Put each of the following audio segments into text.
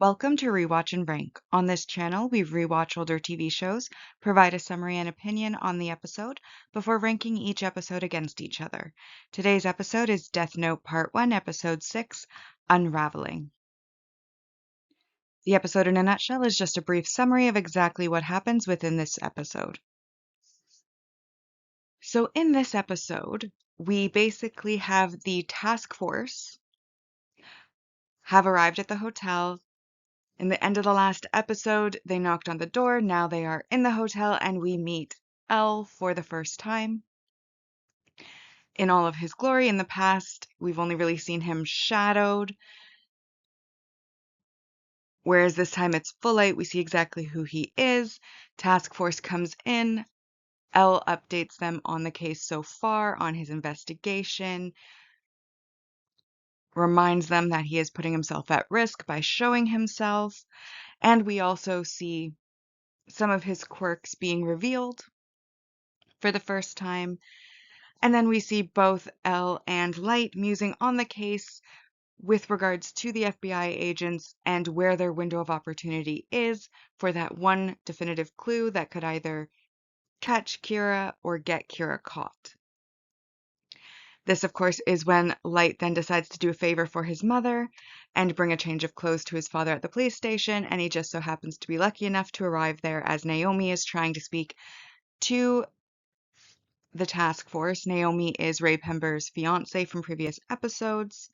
Welcome to Rewatch and Rank. On this channel, we rewatch older TV shows, provide a summary and opinion on the episode before ranking each episode against each other. Today's episode is Deathnote Part 1, Episode 6, Unraveling. The episode in a nutshell is just a brief summary of exactly what happens within this episode. So in this episode, we basically have the task force have arrived at the hotel. In the end of the last episode, they knocked on the door. Now they are in the hotel, and we meet Elle for the first time. In all of his glory in the past, we've only really seen him shadowed. Whereas this time it's full light, we see exactly who he is. Task force comes in. Elle updates them on the case so far, on his investigation, reminds them that he is putting himself at risk by showing himself. And we also see some of his quirks being revealed for the first time. And then we see both Elle and Light musing on the case with regards to the FBI agents and where their window of opportunity is for that one definitive clue that could either catch Kira or get Kira caught. This, of course, is when Light then decides to do a favor for his mother and bring a change of clothes to his father at the police station, and he just so happens to be lucky enough to arrive there as Naomi is trying to speak to the task force. Naomi is Ray Pember's fiance from previous episodes,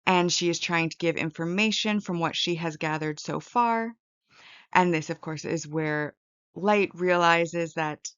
and she is trying to give information from what she has gathered so far. And this, of course, is where Light realizes that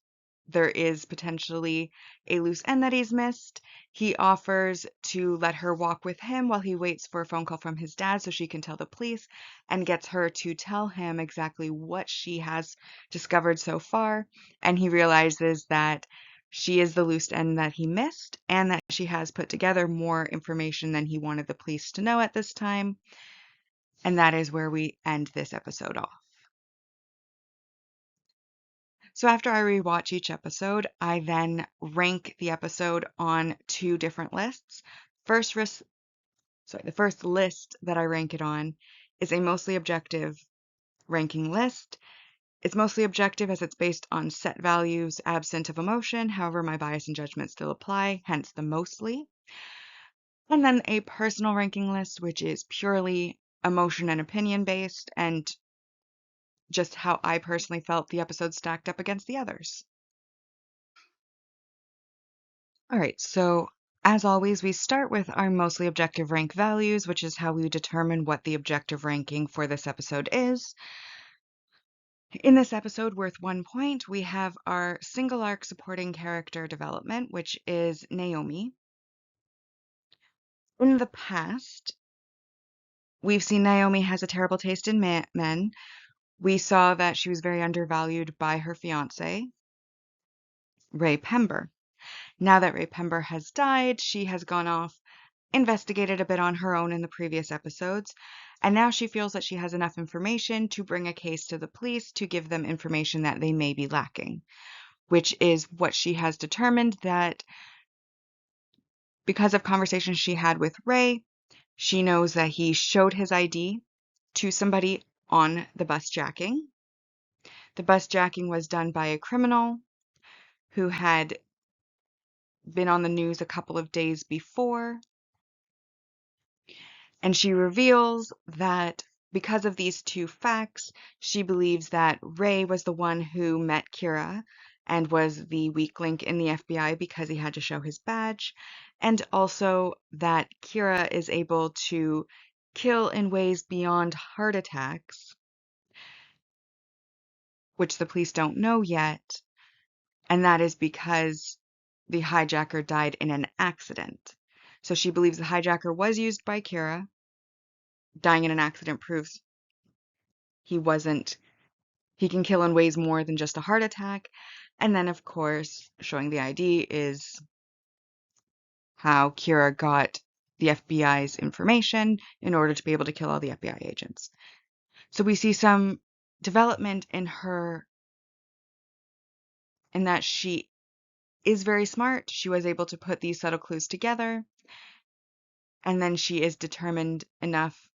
there is potentially a loose end that he's missed. He offers to let her walk with him while he waits for a phone call from his dad so she can tell the police, and gets her to tell him exactly what she has discovered so far. And he realizes that she is the loose end that he missed, and that she has put together more information than he wanted the police to know at this time. And that is where we end this episode off. So after I rewatch each episode, I then rank the episode on two different lists. The first list that I rank it on is a mostly objective ranking list. It's mostly objective as it's based on set values, absent of emotion. However, my bias and judgment still apply, hence the mostly. And then a personal ranking list, which is purely emotion and opinion based, and just how I personally felt the episode stacked up against the others. All right, so as always, we start with our mostly objective rank values, which is how we determine what the objective ranking for this episode is. In this episode, worth 1 point, we have our single arc supporting character development, which is Naomi. In the past, we've seen Naomi has a terrible taste in men. We saw that she was very undervalued by her fiance, Ray Pember. Now that Ray Pember has died, she has gone off, investigated a bit on her own in the previous episodes, and now she feels that she has enough information to bring a case to the police to give them information that they may be lacking, which is what she has determined that because of conversations she had with Ray, she knows that he showed his ID to somebody on the bus jacking. The bus jacking was done by a criminal who had been on the news a couple of days before. And she reveals that because of these two facts, she believes that Ray was the one who met Kira and was the weak link in the FBI because he had to show his badge, and also that Kira is able to kill in ways beyond heart attacks, which the police don't know yet, and that is because the hijacker died in an accident. So she believes the hijacker was used by Kira. Dying in an accident proves he can kill in ways more than just a heart attack. And then, of course, showing the ID is how Kira got the FBI's information in order to be able to kill all the FBI agents. So we see some development in her in that she is very smart. She was able to put these subtle clues together. And then she is determined enough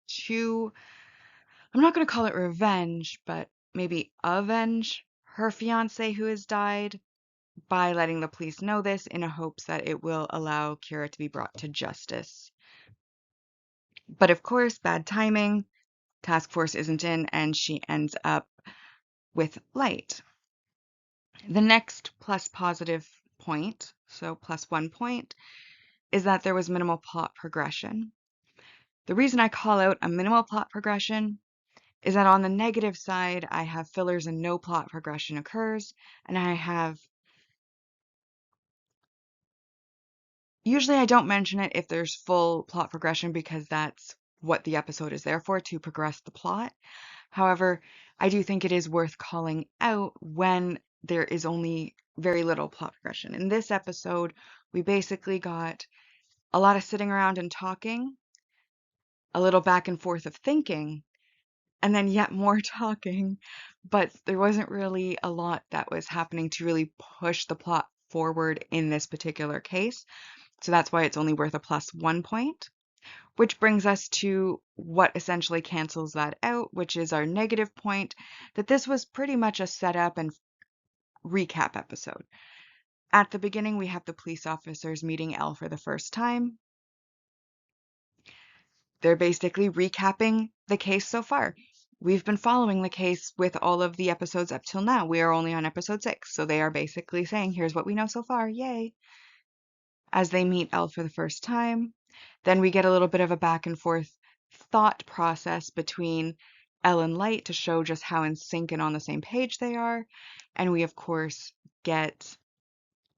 to, I'm not going to call it revenge, but maybe avenge her fiance who has died by letting the police know this in a hopes that it will allow Kira to be brought to justice. But of course, bad timing, task force isn't in, and she ends up with Light. The next plus positive point, so plus 1 point, is that there was minimal plot progression. The reason I call out a minimal plot progression is that on the negative side, I have fillers and no plot progression occurs, and I have, usually I don't mention it if there's full plot progression because that's what the episode is there for, to progress the plot. However, I do think it is worth calling out when there is only very little plot progression. In this episode, we basically got a lot of sitting around and talking, a little back and forth of thinking, and then yet more talking, but there wasn't really a lot that was happening to really push the plot forward in this particular case. So that's why it's only worth a plus 1 point, which brings us to what essentially cancels that out, which is our negative point, that this was pretty much a setup and recap episode. At the beginning, we have the police officers meeting Elle for the first time. They're basically recapping the case so far. We've been following the case with all of the episodes up till now. We are only on episode 6, so they are basically saying, here's what we know so far, yay! As they meet Elle for the first time. Then we get a little bit of a back and forth thought process between Elle and Light to show just how in sync and on the same page they are. And we, of course, get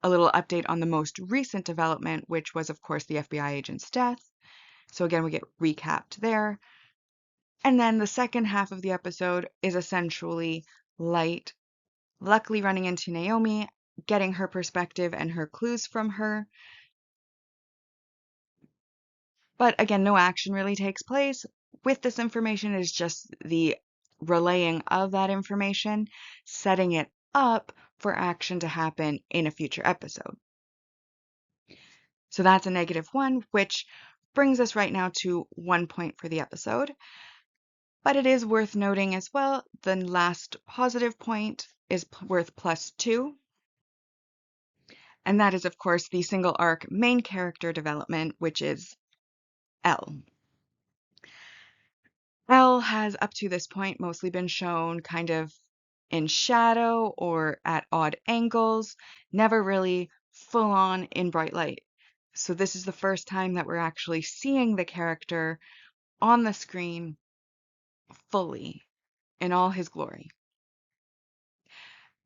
a little update on the most recent development, which was, of course, the FBI agent's death. So again, we get recapped there. And then the second half of the episode is essentially Light luckily running into Naomi, getting her perspective and her clues from her. But again, no action really takes place. With this information is just the relaying of that information, setting it up for action to happen in a future episode. So that's a -1, which brings us right now to 1 point for the episode. But it is worth noting as well, the last positive point is worth +2. And that is, of course, the single arc main character development, which is Elle. Elle has, up to this point, mostly been shown kind of in shadow or at odd angles, never really full on in bright light. So this is the first time that we're actually seeing the character on the screen fully in all his glory.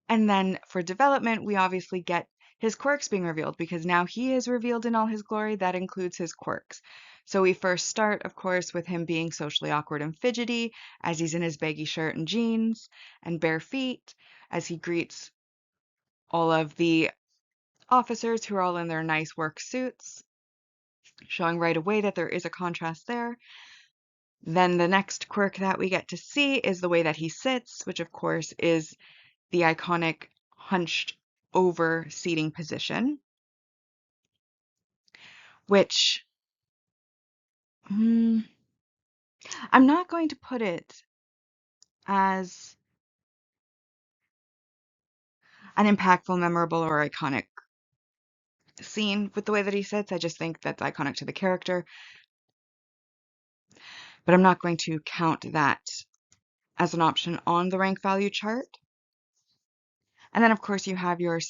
And then for development, we obviously get his quirks being revealed because now he is revealed in all his glory. That includes his quirks. So we first start, of course, with him being socially awkward and fidgety as he's in his baggy shirt and jeans and bare feet as he greets all of the officers who are all in their nice work suits, showing right away that there is a contrast there. Then the next quirk that we get to see is the way that he sits, which of course is the iconic hunched over seating position, which I'm not going to put it as an impactful, memorable, or iconic scene with the way that he sits. I just think that's iconic to the character, but I'm not going to count that as an option on the rank value chart. And then, of course, you have your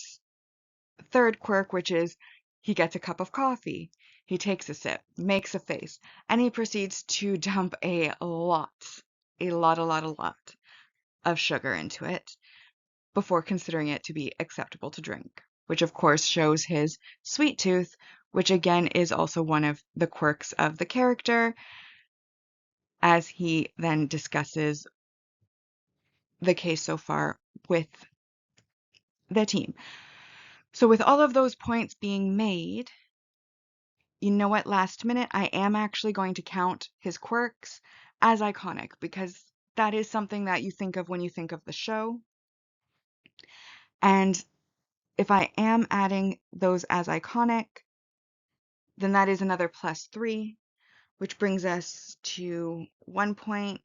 third quirk, which is he gets a cup of coffee. He takes a sip, makes a face, and he proceeds to dump a lot of sugar into it before considering it to be acceptable to drink, which of course shows his sweet tooth, which again is also one of the quirks of the character as he then discusses the case so far with the team. So with all of those points being made, you know what, last minute, I am actually going to count his quirks as iconic because that is something that you think of when you think of the show. And if I am adding those as iconic, then that is another +3, which brings us to 1 point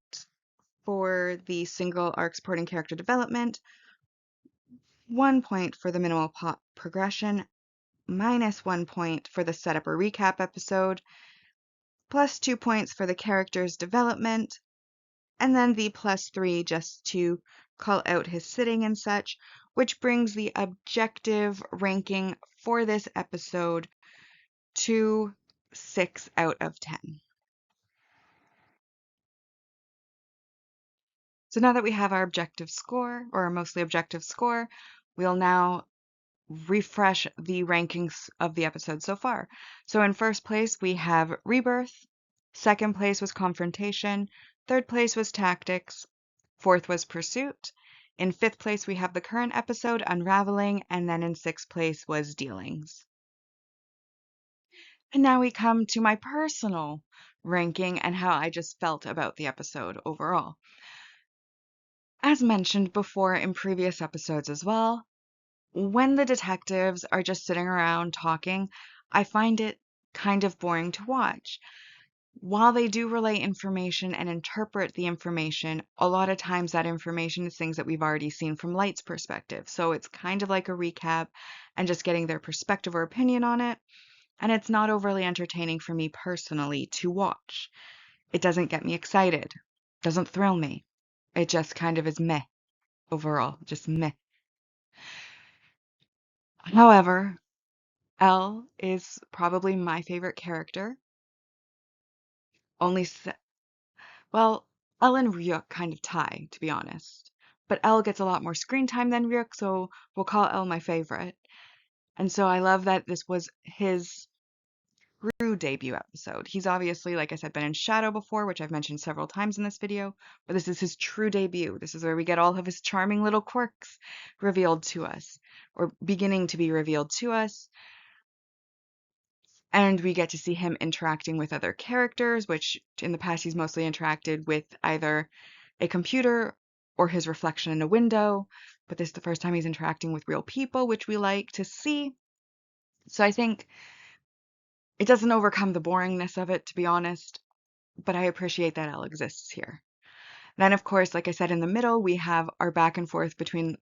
for the single arc supporting character development, 1 point for the minimal plot progression, minus 1 point for the setup or recap episode, plus 2 points for the character's development, and then the plus 3 just to call out his sitting and such, which brings the objective ranking for this episode to 6 out of 10. So now that we have our objective score, or our mostly objective score, we'll now refresh the rankings of the episode so far. So in first place, we have Rebirth. Second place was Confrontation. Third place was Tactics. Fourth was Pursuit. In fifth place, we have the current episode, Unraveling. And then in sixth place was Dealings. And now we come to my personal ranking and how I just felt about the episode overall. As mentioned before in previous episodes as well, when the detectives are just sitting around talking, I find it kind of boring to watch. While they do relay information and interpret the information, a lot of times that information is things that we've already seen from Light's perspective. So it's kind of like a recap and just getting their perspective or opinion on it. And it's not overly entertaining for me personally to watch. It doesn't get me excited, doesn't thrill me. It just kind of is meh overall, just meh. However, Elle is probably my favorite character. Only, well, Elle and Ryuk kind of tie, to be honest. But Elle gets a lot more screen time than Ryuk, so we'll call Elle my favorite. And so I love that this was his true debut episode. He's obviously, like I said, been in Shadow before, which I've mentioned several times in this video, but this is his true debut. This is where we get all of his charming little quirks revealed to us, or beginning to be revealed to us. And we get to see him interacting with other characters, which in the past he's mostly interacted with either a computer or his reflection in a window. But this is the first time he's interacting with real people, which we like to see. So I think it doesn't overcome the boringness of it, to be honest, but I appreciate that Elle exists here. Then, of course, like I said, in the middle, we have our back and forth between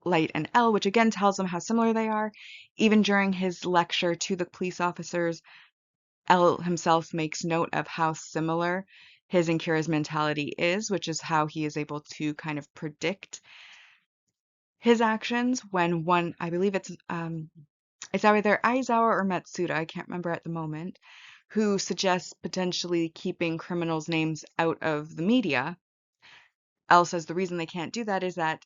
Light and Elle, which again tells them how similar they are. Even during his lecture to the police officers, Elle himself makes note of how similar his and Kira's mentality is, which is how he is able to kind of predict his actions when one, I believe it's either Aizawa or Matsuda, I can't remember at the moment, who suggests potentially keeping criminals' names out of the media. Elle says the reason they can't do that is that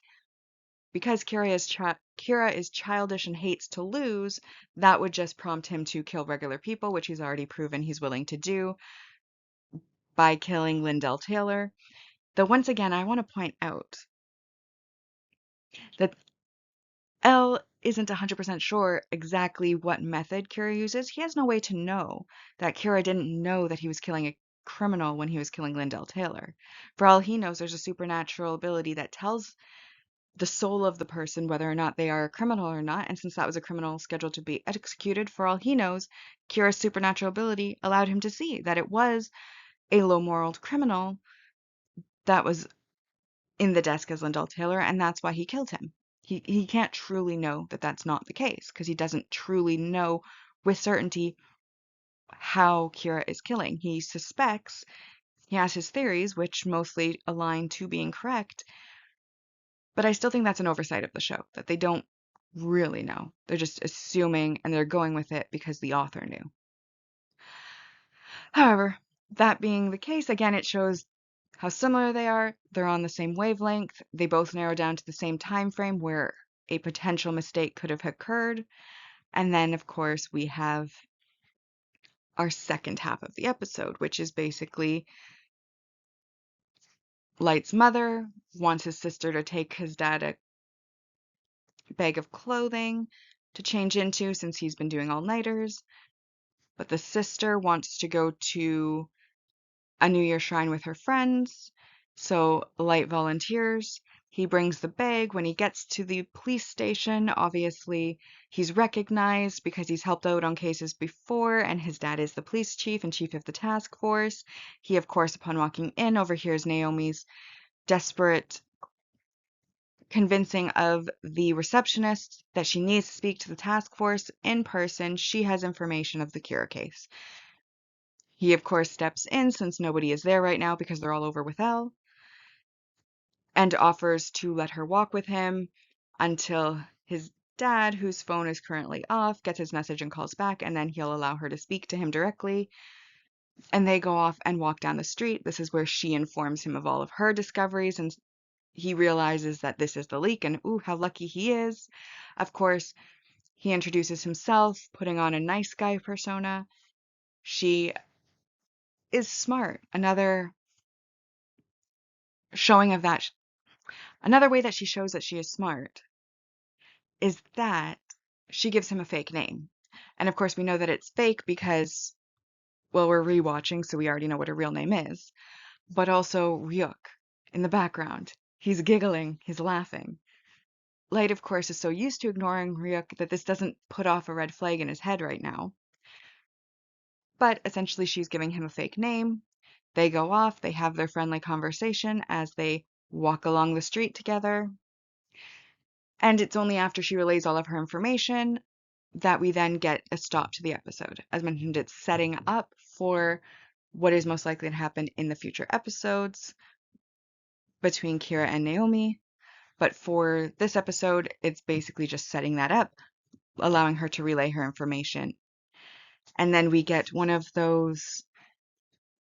because Kira is childish and hates to lose, that would just prompt him to kill regular people, which he's already proven he's willing to do by killing Lindell Taylor. Though once again, I want to point out that Elle isn't 100% sure exactly what method Kira uses. He has no way to know that Kira didn't know that he was killing a criminal when he was killing Lindell Taylor. For all he knows, there's a supernatural ability that tells the soul of the person whether or not they are a criminal or not, and since that was a criminal scheduled to be executed, for all he knows, Kira's supernatural ability allowed him to see that it was a low-moral criminal that was in the desk as Lindell Taylor, and that's why he killed him. He can't truly know that that's not the case, because he doesn't truly know with certainty how Kira is killing. He suspects, he has his theories, which mostly align to being correct, but I still think that's an oversight of the show, that they don't really know. They're just assuming and they're going with it because the author knew. However, that being the case, again, it shows how similar they are. They're on the same wavelength. They both narrow down to the same time frame where a potential mistake could have occurred. And then, of course, we have our second half of the episode, which is basically Light's mother wants his sister to take his dad a bag of clothing to change into since he's been doing all-nighters. But the sister wants to go to a New Year shrine with her friends, so Light volunteers. He brings the bag. When he gets to the police station, obviously he's recognized because he's helped out on cases before, and his dad is the police chief and chief of the task force. He, of course, upon walking in, overhears Naomi's desperate convincing of the receptionist that she needs to speak to the task force in person. She has information of the Kira case. He, of course, steps in since nobody is there right now because they're all over with Elle, and offers to let her walk with him until his dad, whose phone is currently off, gets his message and calls back, and then he'll allow her to speak to him directly. And they go off and walk down the street. This is where she informs him of all of her discoveries, and he realizes that this is the leak, and ooh, how lucky he is. Of course, he introduces himself, putting on a nice guy persona. She is smart. Another showing of that, another way that she shows that she is smart is that she gives him a fake name. And of course, we know that it's fake because, well, we're rewatching, so we already know what her real name is. But also Ryuk in the background. He's giggling, he's laughing. Light, of course, is so used to ignoring Ryuk that this doesn't put off a red flag in his head right now. But essentially, she's giving him a fake name. They go off, they have their friendly conversation as they walk along the street together. And it's only after she relays all of her information that we then get a stop to the episode. As mentioned, it's setting up for what is most likely to happen in the future episodes between Kira and Naomi. But for this episode, it's basically just setting that up, allowing her to relay her information. And then we get one of those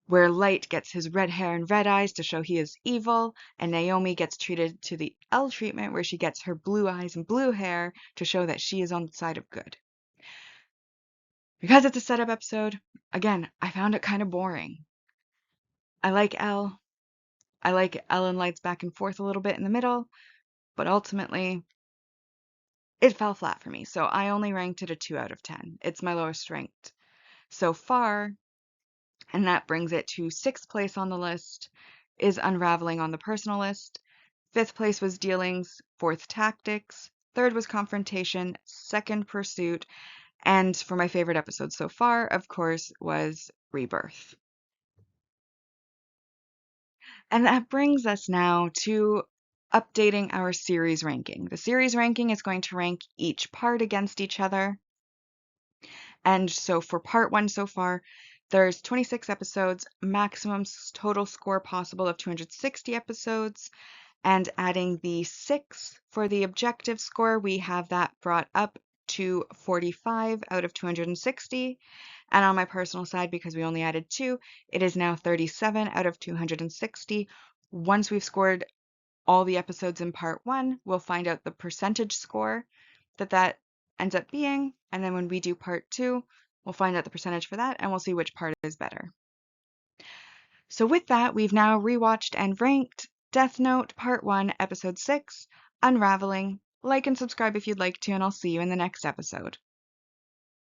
where Light gets his red hair and red eyes to show he is evil, and Naomi gets treated to the L treatment where she gets her blue eyes and blue hair to show that she is on the side of good. Because it's a setup episode, again, I found it kind of boring. I like L. I like Elle and Light's back and forth a little bit in the middle, but ultimately, it fell flat for me, so I only ranked it a 2 out of 10. It's my lowest ranked so far, and that brings it to 6th place on the list is Unraveling on the personal list. 5th place was Dealings, 4th Tactics, 3rd was Confrontation, 2nd Pursuit, and for my favorite episode so far, of course, was Rebirth. And that brings us now to updating our series ranking. The series ranking is going to rank each part against each other. And so for part 1 so far, there's 26 episodes, maximum total score possible of 260 episodes, and adding the 6 for the objective score, we have that brought up to 45 out of 260. And on my personal side, because we only added 2, it is now 37 out of 260. Once we've scored all the episodes in part 1, we'll find out the percentage score that ends up being, and then when we do part 2, we'll find out the percentage for that, and we'll see which part is better. So with that, we've now rewatched and ranked Death Note Part 1, Episode 6, Unraveling. Like and subscribe if you'd like to, and I'll see you in the next episode.